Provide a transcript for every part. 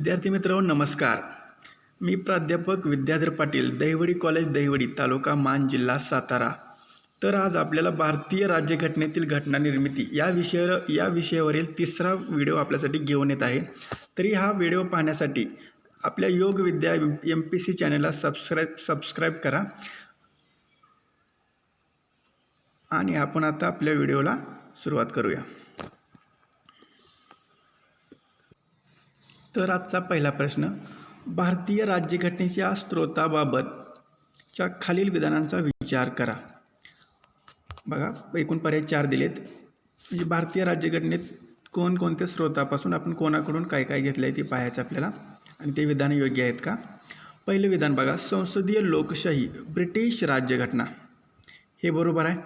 विद्यार्थी मित्रांनो नमस्कार. मी प्राध्यापक विद्याधर पाटील, दहिवडी कॉलेज दहिवडी, तालुका मान, जिल्हा सातारा. तर आज आपल्याला भारतीय राज्यघटनेतील घटना निर्मिती या विषयावरील तिसरा व्हिडिओ आपल्यासाठी घेऊन येत आहे. तरी हा व्हिडिओ पाहण्यासाठी आपल्या योग विद्या MPC चॅनलला सबस्क्राईब करा आणि आपण आता आपल्या व्हिडिओला सुरुवात करूया. तर आजचा पहिला प्रश्न, भारतीय राज्यघटनेच्या स्त्रोताबाबतच्या खालील विधानांचा विचार करा. बघा, एकूण पर्याय 4 दिलेत. म्हणजे भारतीय राज्यघटनेत कोणकोणत्या स्त्रोतापासून आपण कोणाकडून काय काय घेतलं आहे ते पाहायचं आपल्याला, आणि ते विधान योग्य आहेत का. पहिलं विधान बघा, संसदीय लोकशाही ब्रिटिश राज्यघटना, हे बरोबर आहे.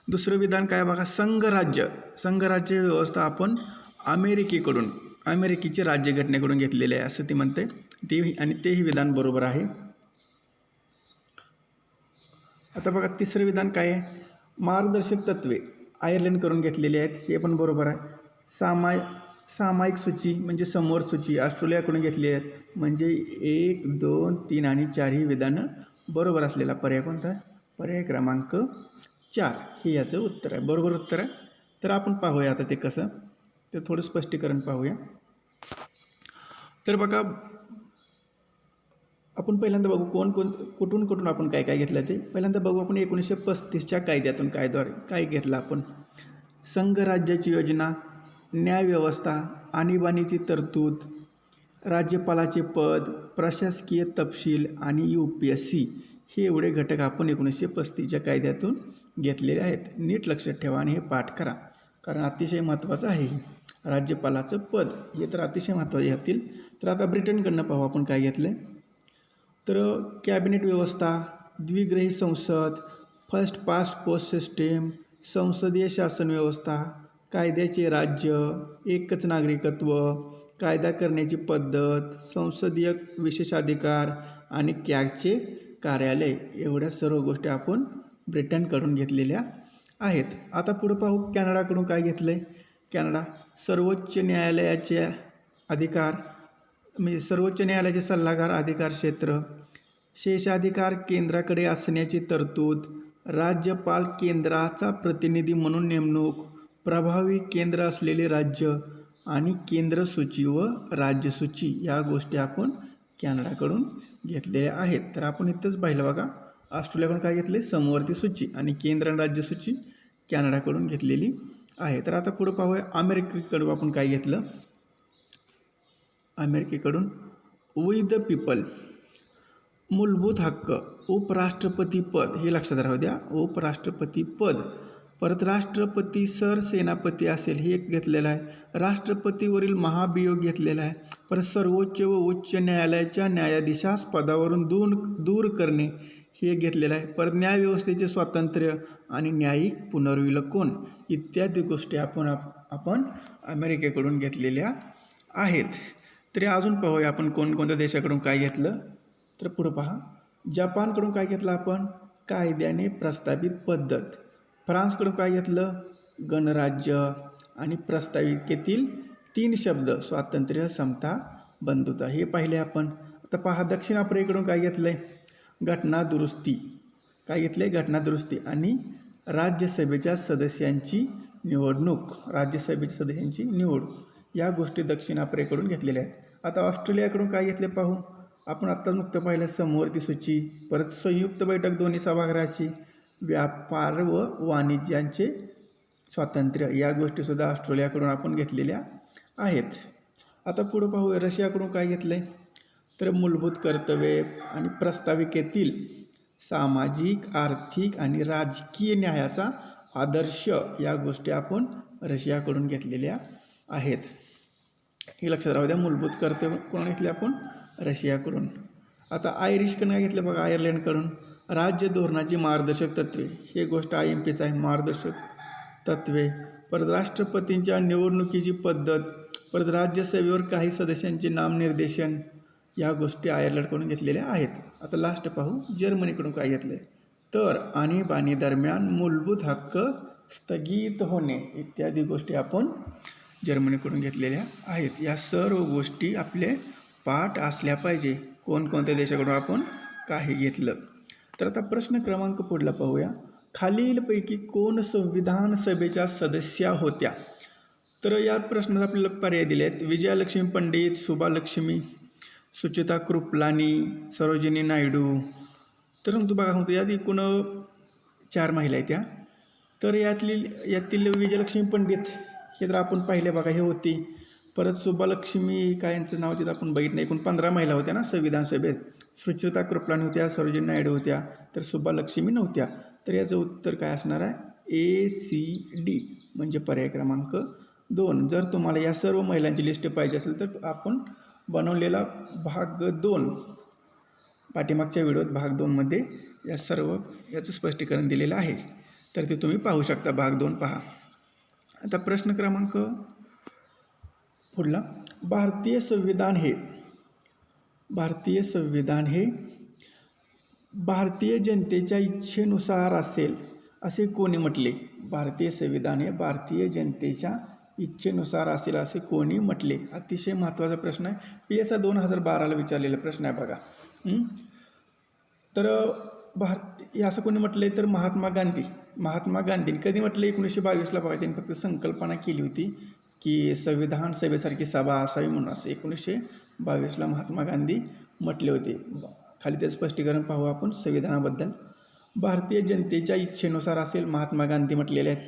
दुसरं विधान काय बघा, संघराज्य व्यवस्था आपण अमेरिकेची राज्यघटनेकडून घेतलेले आहे असं ते म्हणते, तेही विधान बरोबर आहे. आता बघा, तिसरं विधान काय आहे, मार्गदर्शक तत्त्वे आयर्लंडकडून घेतलेली आहेत, हे पण बरोबर आहे. सामायिक सूची म्हणजे समोर सूची ऑस्ट्रेलियाकडून घेतली आहेत, म्हणजे 1, 2, 3 आणि 4 ही विधानं बरोबर असलेला पर्याय कोणता आहे, पर्याय क्रमांक 4 हे याचं उत्तर आहे, बरोबर उत्तर आहे. तर आपण पाहूया आता ते कसं, ते थोडं स्पष्टीकरण पाहूया. तर बघा, आपण पहिल्यांदा बघू कुठून आपण काय काय घेतलं ते. पहिल्यांदा बघू आपण 1935च्या कायद्यातून काय घेतलं आपण. संघराज्याची योजना, न्यायव्यवस्था, आणीबाणीची तरतूद, राज्यपालाचे पद, प्रशासकीय तपशील आणि UPSC हे एवढे घटक आपण 1935च्या कायद्यातून घेतलेले आहेत. नीट लक्षात ठेवा आणि हे पाठ करा, कारण अतिशय महत्त्वाचं आहे. राज्यपालाचं पद हे तर अतिशय महत्त्वाचे असतील. तर आता ब्रिटनकडनं पाहू आपण काय घेतलं. तर कॅबिनेट व्यवस्था, द्विग्रही संसद, फर्स्ट पास्ट पोस्ट सिस्टीम, संसदीय शासन व्यवस्था, कायद्याचे राज्य, एकच नागरिकत्व, कायदा करण्याची पद्धत, संसदीय विशेषाधिकार आणि कॅगचे कार्यालय, एवढ्या सर्व गोष्टी आपण ब्रिटनकडून घेतलेल्या आहेत. आता पुढं पाहू कॅनडाकडून काय घेतलं आहे. कॅनडा, सर्वोच्च न्यायालयाचे अधिकार, म्हणजे सर्वोच्च न्यायालयाचे सल्लागार अधिकार क्षेत्र, शेषाधिकार केंद्राकडे असण्याची तरतूद, राज्यपाल केंद्राचा प्रतिनिधी म्हणून नेमणूक, प्रभावी केंद्र असलेले राज्य आणि केंद्रसूची व राज्यसूची, या गोष्टी आपण कॅनडाकडून घेतलेल्या आहेत. तर आपण इथंच पाहिलं बघा, ऑस्ट्रेलियाकडून काय घेतले, समवर्ती सूची, आणि केंद्र आणि राज्यसूची कॅनडाकडून घेतलेली आहे. तर आता पुढं पाहूया अमेरिकेकडून आपण काय घेतलं. अमेरिकेकडून वी द पीपल, मूलभूत हक्क, उपराष्ट्रपती पद, हे लक्षात राहू द्या, उपराष्ट्रपती पद, परत राष्ट्रपती सरसेनापती असेल हे एक घेतलेलं आहे, राष्ट्रपतीवरील महाभियोग घेतलेला आहे, परत सर्वोच्च व उच्च न्यायालयाच्या न्यायाधीशास पदावरून दूर करणे हे घेतलेलं आहे, परत न्यायव्यवस्थेचे स्वातंत्र्य आणि न्यायिक पुनर्विलोकन इत्यादी गोष्टी आपण अमेरिकेकडून घेतलेल्या आहेत. तरी अजून पाहूया आपण कोणकोणत्या देशाकडून काय घेतलं. तर पुढं पहा, जपानकडून काय घेतलं आपण, कायद्याने प्रस्तावित पद्धत, फ्रान्सकडून काय घेतलं, गणराज्य आणि प्रस्ताविकेतील 3 शब्द, स्वातंत्र्य, समता, बंधुता, हे पाहिले आपण. आता पहा, दक्षिण आफ्रिकेकडून काय घेतलं आहे, घटना दुरुस्ती, काय घेतलं आहे, घटना दुरुस्ती आणि राज्यसभेच्या सदस्यांची निवड, या गोष्टी दक्षिण आफ्रिकेकडून घेतलेल्या आहेत. आता ऑस्ट्रेलियाकडून काय घेतले पाहू आपण. आत्ताच नुकतं पाहिलं समवर्ती सूची, परत संयुक्त बैठक दोन्ही सभागृहाची, व्यापार व वाणिज्यांचे स्वातंत्र्य, या गोष्टीसुद्धा ऑस्ट्रेलियाकडून आपण घेतलेल्या आहेत. आता पुढं पाहू रशियाकडून काय घेतलं आहे. तर मूलभूत कर्तव्ये आणि प्रस्ताविकेतील सामाजिक, आर्थिक आणि राजकीय न्यायाचा आदर्श, या गोष्टी आपण रशियाकडून घेतलेल्या आहेत. हे लक्षात राहू द्या, मूलभूत कर्तव्य कोण घेतले आपण, रशियाकडून. आता आयरिशकडून काय घेतलं बघा, आयर्लंडकडून, राज्य धोरणाची मार्गदर्शक तत्त्वे, हे गोष्ट IMPच आहे, मार्गदर्शक तत्त्वे, परत राष्ट्रपतींच्या निवडणुकीची पद्धत, परत राज्यसभेवर काही सदस्यांचे नामनिर्देशन, या गोष्टी आयर्लंडकडून घेतलेल्या आहेत. आता लास्ट पाहू जर्मनीकडून काय घेतले. तर आणीबाणी दरम्यान मूलभूत हक्क स्थगित होणे इत्यादी गोष्टी आपण जर्मनीकडून घेतलेल्या आहेत. या सर्व गोष्टी आपले पाठ असल्या पाहिजे. कोणकोणत्या देशाकडून आपण काही घेतलं. तर आता प्रश्न क्रमांक पुढला पाहूया. खालीलपैकी कोण संविधान सभेच्या सदस्या होत्या? तर या प्रश्नात आपल्याला पर्याय दिले आहेत. विजयालक्ष्मी पंडित, सुभालक्ष्मी, सुचिता कृपलानी, सरोजिनी नायडू. तर सांगतो बघा, सांगतो यात एकूण 4 महिला आहेत त्या. तर यातील विजयलक्ष्मी पंडित हे तर आपण पाहिले बघा, हे होती. परत सुभालक्ष्मी काय यांचं नाव तिथं आपण बघितलं. एकूण 15 महिला होत्या ना संविधान सभेत. सुचिता कृपलानी होत्या, सरोजिनी नायडू होत्या, तर सुभालक्ष्मी नव्हत्या. तर याचं उत्तर काय असणार आहे? ACD म्हणजे पर्याय क्रमांक 2. जर तुम्हाला या सर्व महिलांची लिस्ट पाहिजे असेल तर आपण बनवलेला भाग 2, पाठीमागच्या व्हिडिओत भाग 2 मध्ये या सर्व याचं स्पष्टीकरण दिलेलं आहे. तर ते तुम्ही पाहू शकता, भाग 2 पहा. आता प्रश्न क्रमांक पुढला. भारतीय संविधान हे भारतीय जनतेच्या इच्छेनुसार असेल असे कोणी म्हटले? भारतीय संविधान हे भारतीय जनतेच्या इच्छेनुसार असेल असे कोणी म्हटले? अतिशय महत्त्वाचा प्रश्न आहे. PSI 2012ला विचारलेला प्रश्न आहे बघा. तर हे असं कोणी म्हटले? तर महात्मा गांधींनी कधी म्हटलं? 1922ला बघा. त्यांनी फक्त संकल्पना केली होती की संविधान सभेसारखी सभा असावी म्हणून. असं 1922ला महात्मा गांधी म्हटले होते. खाली ते स्पष्टीकरण पाहू आपण संविधानाबद्दल. भारतीय जनतेच्या इच्छेनुसार असेल, महात्मा गांधी म्हटलेले आहेत.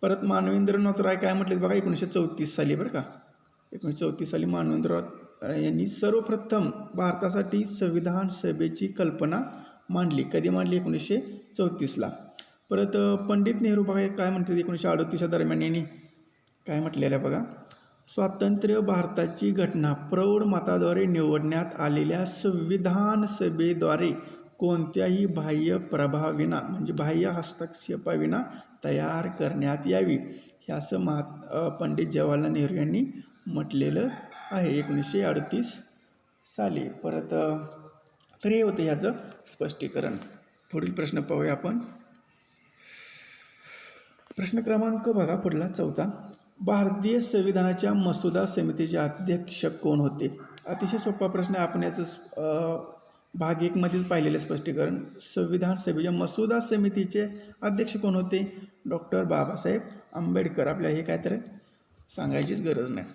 परत मानवेंद्रनाथ राय काय म्हटले बघा, 1934 साली बरं का. 1934 साली मानवेंद्रनाथ राय यांनी सर्वप्रथम भारतासाठी संविधान सभेची कल्पना मांडली. कधी मांडली? 1934ला. परत पंडित नेहरू बघा काय म्हणतात, 1938 दरम्यान यांनी काय म्हटलेलं आहे बघा. स्वातंत्र्य भारताची घटना प्रौढ मताद्वारे निवडण्यात आलेल्या संविधान सभेद्वारे कोणत्याही बाह्य प्रभावाविना म्हणजे बाह्य हस्तक्षेपाविना तयार करण्यात यावी, हे असं पंडित जवाहरलाल नेहरू यांनी म्हटलेलं आहे 1938 साली. परत तर हे होतं ह्याचं स्पष्टीकरण. पुढील प्रश्न पाहूया आपण. प्रश्न क्रमांक बघा पुढला 4. भारतीय संविधानाच्या मसुदा समितीचे अध्यक्ष कोण होते? अतिशय सोपा प्रश्न आहे. आपण याचं भाग 1 मध्येच पाहिलेलं स्पष्टीकरण. संविधान सभेच्या मसुदा समितीचे अध्यक्ष कोण होते? डॉक्टर बाबासाहेब आंबेडकर. आपल्याला हे काय तर सांगायचीच गरज नाही.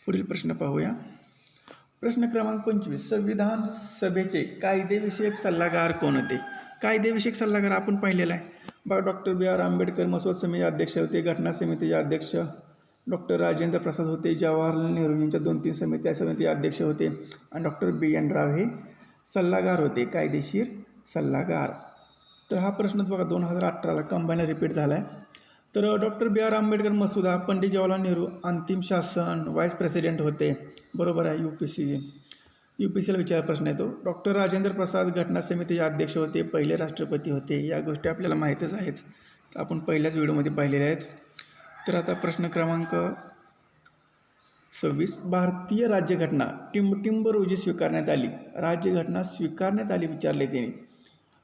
पुढील प्रश्न पाहूया. प्रश्न क्रमांक 25. संविधान सभेचे कायदेविषयक सल्लागार कोण होते? कायदेविषयक सल्लागार आपण पाहिलेला आहे बघा. डॉक्टर BR आंबेडकर मसुदा समितीचे अध्यक्ष होते. घटना समितीचे अध्यक्ष डॉक्टर राजेंद्र प्रसाद होते. जवाहरलाल नेहरू यांच्या 2-3 समिती अध्यक्ष होते. आणि डॉक्टर BN राव हे सल्लागार होते, कायदेशीर सल्लागार. तर हा प्रश्न बघा 2018ला कंबाईन रिपीट झाला आहे. तर डॉक्टर BR आंबेडकर मसुदा, पंडित जवाहरलाल नेहरू अंतिम शासन व्हाईस प्रेसिडेंट होते. बरोबर आहे. UPSCला विचार प्रश्न येतो. डॉक्टर राजेंद्र प्रसाद घटना समितीचे अध्यक्ष होते, पहिले राष्ट्रपती होते. या गोष्टी आपल्याला माहीतच आहेत, आपण पहिल्याच व्हिडिओमध्ये पाहिलेल्या आहेत. तर आता प्रश्न क्रमांक 26. भारतीय राज्यघटना टिंब रोजी स्वीकारण्यात आली. राज्यघटना स्वीकारण्यात आली विचारले त्यांनी.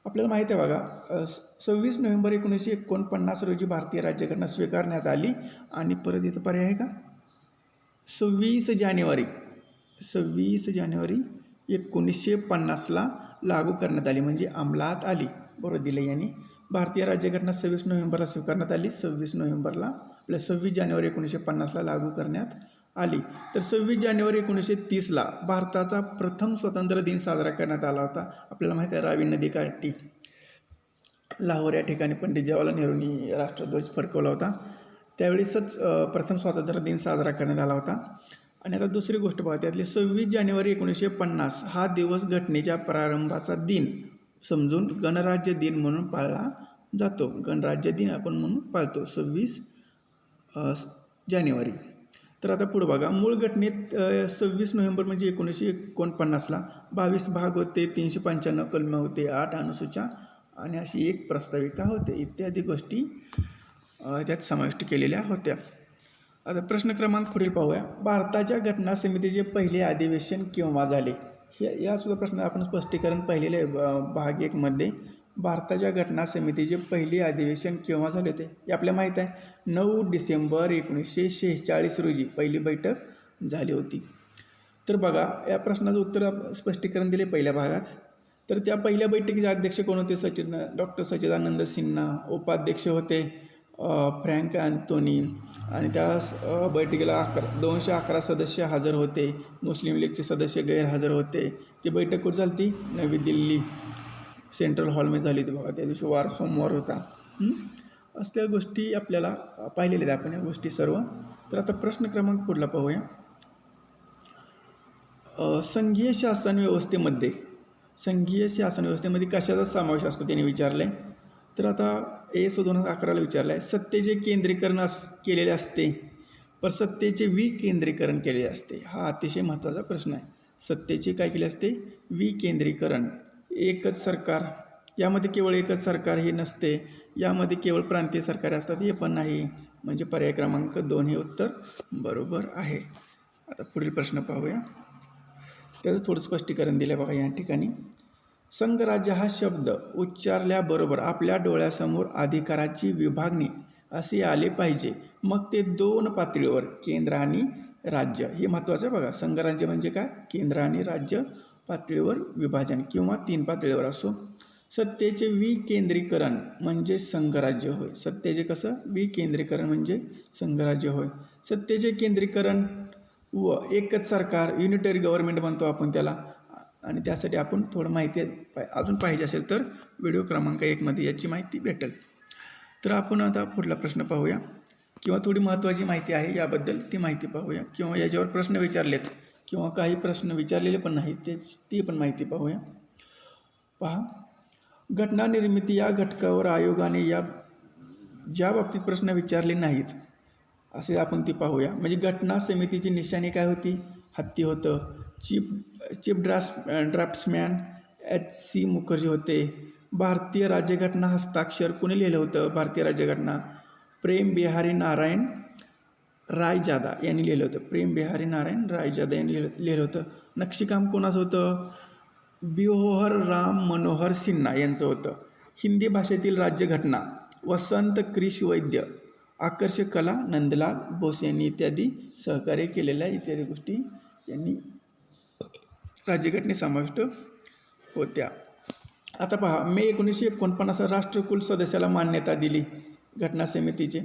आपल्याला माहिती आहे बघा, 26 नोव्हेंबर 1949 रोजी भारतीय राज्यघटना स्वीकारण्यात आली. आणि परत इथं पर्याय आहे का? 26 जानेवारी 1950ला लागू करण्यात आली म्हणजे अंमलात आली. बरोबर दिलं यांनी. भारतीय राज्यघटना 26 नोव्हेंबरला स्वीकारण्यात आली. 26 जानेवारी 1950ला लागू करण्यात आली. तर 26 जानेवारी 1930ला भारताचा प्रथम स्वातंत्र्य दिन साजरा करण्यात आला होता. आपल्याला माहिती आहे, रावी नदी काठी लाहोर या ठिकाणी पंडित जवाहरलाल नेहरूंनी राष्ट्रध्वज फडकवला होता. त्यावेळेसच प्रथम स्वातंत्र्य दिन साजरा करण्यात आला होता. आणि आता दुसरी गोष्ट बघा, त्यातली 26 जानेवारी 1950 हा दिवस घटनेच्या प्रारंभाचा दिन समजून गणराज्य दिन म्हणून पाळला जातो. गणराज्य दिन आपण म्हणून पाळतो 26 जानेवारी. तर आता पुढे बघा, मूळ घटनेत 26 नोव्हेंबर म्हणजे 1949ला 22 भाग होते, 395 कलमे होते, 8 अनुसूच्या आणि अशी 1 प्रस्ताविका होते. इत्यादी गोष्टी त्यात समाविष्ट केलेल्या होत्या. आता प्रश्न क्रमांक पुढील पाहूया. भारताच्या घटना समितीचे पहिले अधिवेशन केव्हा झाले? या सुद्धा प्रश्न आपण स्पष्टीकरण पाहिलेले आहे भाग 1 मध्ये. भारताच्या घटना समितीचे पहिले अधिवेशन केव्हा झाले होते हे आपल्याला माहीत आहे. 9 डिसेंबर 1946 रोजी पहिली बैठक झाली होती. तर बघा या प्रश्नाचं उत्तर स्पष्टीकरण दिले पहिल्या भागात. तर त्या पहिल्या बैठकीचे अध्यक्ष कोण होते? डॉक्टर सच्चिदानंद सिन्हा. उपाध्यक्ष होते फ्रँक अँथोनी. आणि त्या बैठकीला 211 सदस्य हजर होते. मुस्लिम लीगचे सदस्य गैरहजर होते. ती बैठक कुठं झाली? नवी दिल्ली सेंट्रल हॉलमध्ये झाली होती बघा. त्या दिवशी सोमवार होता. असल्या गोष्टी आपल्याला पाहिलेल्या आहेत आपण या गोष्टी सर्व. तर आता प्रश्न क्रमांक पुढला पाहूया. संघीय शासन व्यवस्थेमध्ये कशाचा समावेश असतो त्याने विचारलं आहे. तर आता AS 2011ला विचारलं आहे. सत्तेचे केंद्रीकरण केलेले असते पण सत्तेचे विकेंद्रीकरण केलेले असते. हा अतिशय महत्त्वाचा प्रश्न आहे. सत्तेचे काय केले असते? विकेंद्रीकरण. एकच सरकार, यामध्ये केवळ एकच सरकार हे नसते. यामध्ये केवळ प्रांतीय सरकारे असतात हे पण नाही. म्हणजे पर्याय क्रमांक 2 हे उत्तर बरोबर आहे. आता पुढील प्रश्न पाहूया. त्याचं थोडं स्पष्टीकरण दिलं बघा या ठिकाणी. संघराज्य हा शब्द उच्चारल्याबरोबर आपल्या डोळ्यासमोर अधिकाराची विभागणी असे आले पाहिजे. मग ते 2 पातळीवर, केंद्र आणि राज्य. हे महत्त्वाचं आहे बघा. संघराज्य म्हणजे काय? केंद्र आणि राज्य पातळीवर विभाजन किंवा 3 पातळीवर असो. सत्तेचे विकेंद्रीकरण म्हणजे संघराज्य होय. सत्तेचे कसं? विकेंद्रीकरण म्हणजे संघराज्य होय. सत्तेचे केंद्रीकरण व एकच सरकार, युनिटरी गव्हर्नमेंट म्हणतो आपण त्याला. आणि त्यासाठी आपण थोडं माहिती अजून पाहिजे असेल तर व्हिडिओ क्रमांक 1मध्ये याची माहिती भेटेल. तर आपण आता पुढला प्रश्न पाहूया किंवा थोडी महत्त्वाची माहिती आहे याबद्दल ती माहिती पाहूया किंवा याच्यावर प्रश्न विचारलेत किंवा काही प्रश्न विचारलेले पण नाहीत ती पण माहिती पाहूया. पहा, घटना निर्मिती या घटकावर आयोगाने ज्या बाबतीत प्रश्न विचारले नाहीत असे आपण ती पाहूया. म्हणजे घटना समितीची निशाणी काय होती? हत्ती होतं. चीफ ड्राफ्ट्समॅन HC मुखर्जी होते. भारतीय राज्यघटना हस्ताक्षर कोणी लिहिलं होतं? भारतीय राज्यघटना प्रेम बिहारी नारायण रायजादा यांनी लिहिलं होतं. प्रेम बिहारी नारायण रायजादा यांनी लिहिलं होतं. नक्षीकाम कोणाचं होतं? बिहोर राम मनोहर सिन्हा यांचं होतं. हिंदी भाषेतील राज्यघटना वसंत क्रिश वैद्य. आकर्षक कला नंदलाल बोस यांनी इत्यादी सहकार्य केलेल्या इत्यादी गोष्टी यांनी राज्यघटनेत समाविष्ट होत्या. आता पहा, मे 1949 राष्ट्रकुल सदस्याला मान्यता दिली घटना समितीचे.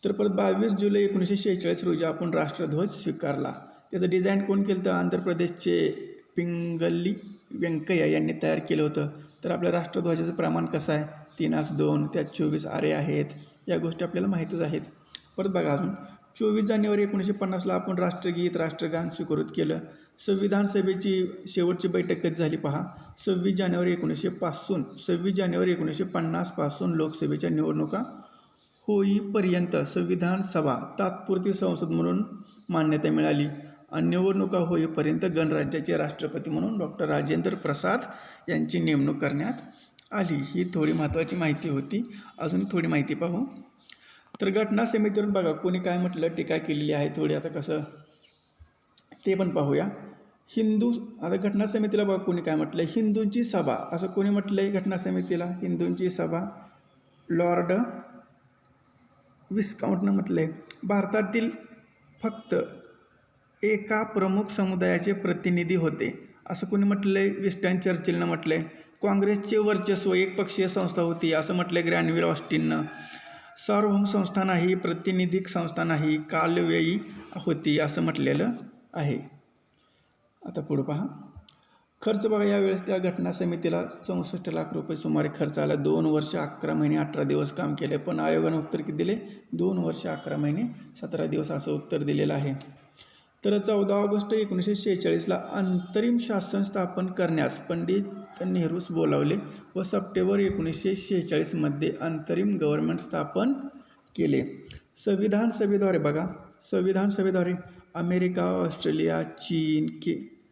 तर परत 22 जुलै 1946 रोजी आपण राष्ट्रध्वज स्वीकारला. त्याचं डिझाईन कोण केलं तर आंध्र प्रदेशचे पिंगल्ली व्यंकय्या यांनी तयार केलं होतं. तर आपल्या राष्ट्रध्वजाचं प्रमाण कसं आहे? 3:2, त्यात 24 आरे आहेत. या गोष्टी आपल्याला माहीतच आहेत. परत बघा अजून 24 जानेवारी 1950ला आपण राष्ट्रगीत राष्ट्रगान स्वीकृत केलं. संविधान सभेची शेवटची बैठक कधी झाली पहा? 26 जानेवारी 1950 पासून लोकसभेच्या निवडणुका होईपर्यंत संविधान सभा तात्पुरती संसद म्हणून मान्यता मिळाली आणि निवडणुका होईपर्यंत गणराज्याचे राष्ट्रपती म्हणून डॉक्टर राजेंद्र प्रसाद यांची नेमणूक करण्यात आली. ही थोडी महत्त्वाची माहिती होती. अजून थोडी माहिती पाहू. तर घटना समितीवरून बघा कोणी काय म्हटलं, टीका केलेली आहे थोडी. आता कसं ते पण पाहूया. आता घटना समितीला बघा कोणी काय म्हटलं? हिंदूंची सभा असं कोणी म्हटलं आहे घटना समितीला? हिंदूंची सभा लॉर्ड विस्काउंटनं म्हटलं आहे. भारतातील फक्त एका प्रमुख समुदायाचे प्रतिनिधी होते असं कोणी म्हटलं आहे? विन्स्टन चर्चिलनं म्हटलं आहे. काँग्रेसचे वर्चस्व एकपक्षीय संस्था होती असं म्हटलं ग्रॅनविल ऑस्टिननं. सार्वभौम संस्था नाही, प्रातिनिधिक संस्था नाही, कालवेळी होती असं म्हटलेलं आहे. आता पुढं पहा. खर्च बघा, यावेळेस त्या घटना समितीला 64 लाख रुपये सुमारे खर्च आला. 2 वर्ष 11 महिने 18 दिवस काम केले. पण आयोगानं उत्तर किती दिले? 2 वर्ष 11 महिने 17 दिवस असं उत्तर दिलेलं आहे. तर 14 ऑगस्ट 1946ला अंतरिम शासन स्थापन करण्यास पंडित नेहरूस बोलावले व सप्टेंबर 1946मध्ये अंतरिम गव्हर्नमेंट स्थापन केले. संविधान सभेद्वारे अमेरिका, ऑस्ट्रेलिया,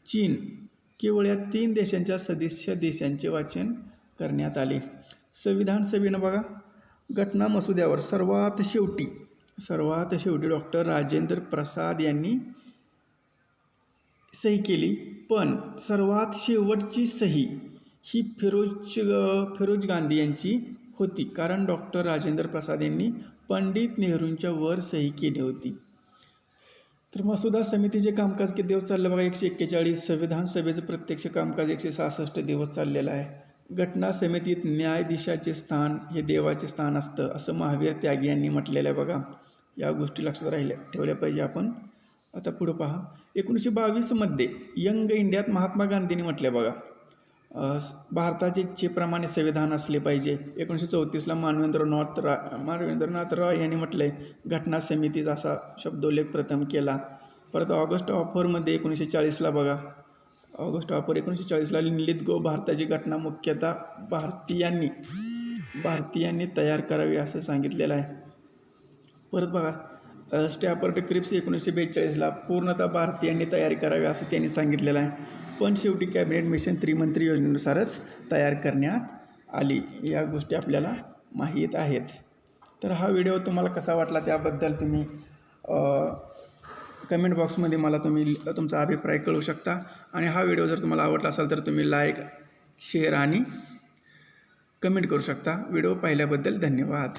चीन केवळ या 3 देशांच्या सदस्य देशांचे वाचन करण्यात आले. संविधान सभेनं बघा घटना मसुद्यावर सर्वात शेवटी डॉक्टर राजेंद्र प्रसाद यांनी सही केली. पण सर्वात शेवटची सही ही फिरोज गांधी यांची होती, कारण डॉक्टर राजेंद्र प्रसाद यांनी पंडित नेहरूंच्या वर सही केली होती. तर मसुदा समितीचे कामकाज किती दिवस चाललं बघा, 141. विधानसभेचं प्रत्यक्ष कामकाज 166 दिवस चाललेलं आहे. घटना समितीत न्यायाधीशाचे स्थान हे देवाचे स्थान असतं, असं महावीर त्यागी यांनी म्हटलेलं आहे बघा. या गोष्टी लक्षात ठेवल्या पाहिजे आपण. आता पुढं पहा, 1922मध्ये यंग इंडियात महात्मा गांधींनी म्हटले बघा, भारताचे इच्छेप्रमाणे संविधान असले पाहिजे. 1934ला मानवेंद्रनाथ रॉय यांनी म्हटले, घटना समितीचा असा शब्दोल्लेख प्रथम केला. परत ऑगस्ट ऑफरमध्ये 1940ला बघा, ऑगस्ट ऑफर 1940ला लिहित गो भारताची घटना मुख्यतः भारतीयांनी तयार करावी असं सांगितलेलं आहे. परत बघा, स्टॅफर्ड क्रिप्स 1942ला पूर्णतः भारतीयांनी तयारी करावी असं त्यांनी सांगितलेलं आहे. पण शेवटी कॅबिनेट मिशन त्रिमंत्री योजनेनुसारच तयार करण्यात आली. या गोष्टी आपल्याला माहीत आहेत. तर हा व्हिडिओ तुम्हाला कसा वाटला त्याबद्दल तुम्ही कमेंट बॉक्समध्ये मला तुम्ही तुमचा अभिप्राय कळवू शकता. आणि हा व्हिडिओ जर तुम्हाला आवडला असेल तर तुम्ही लाईक, शेअर आणि कमेंट करू शकता. व्हिडिओ पाहिल्याबद्दल धन्यवाद.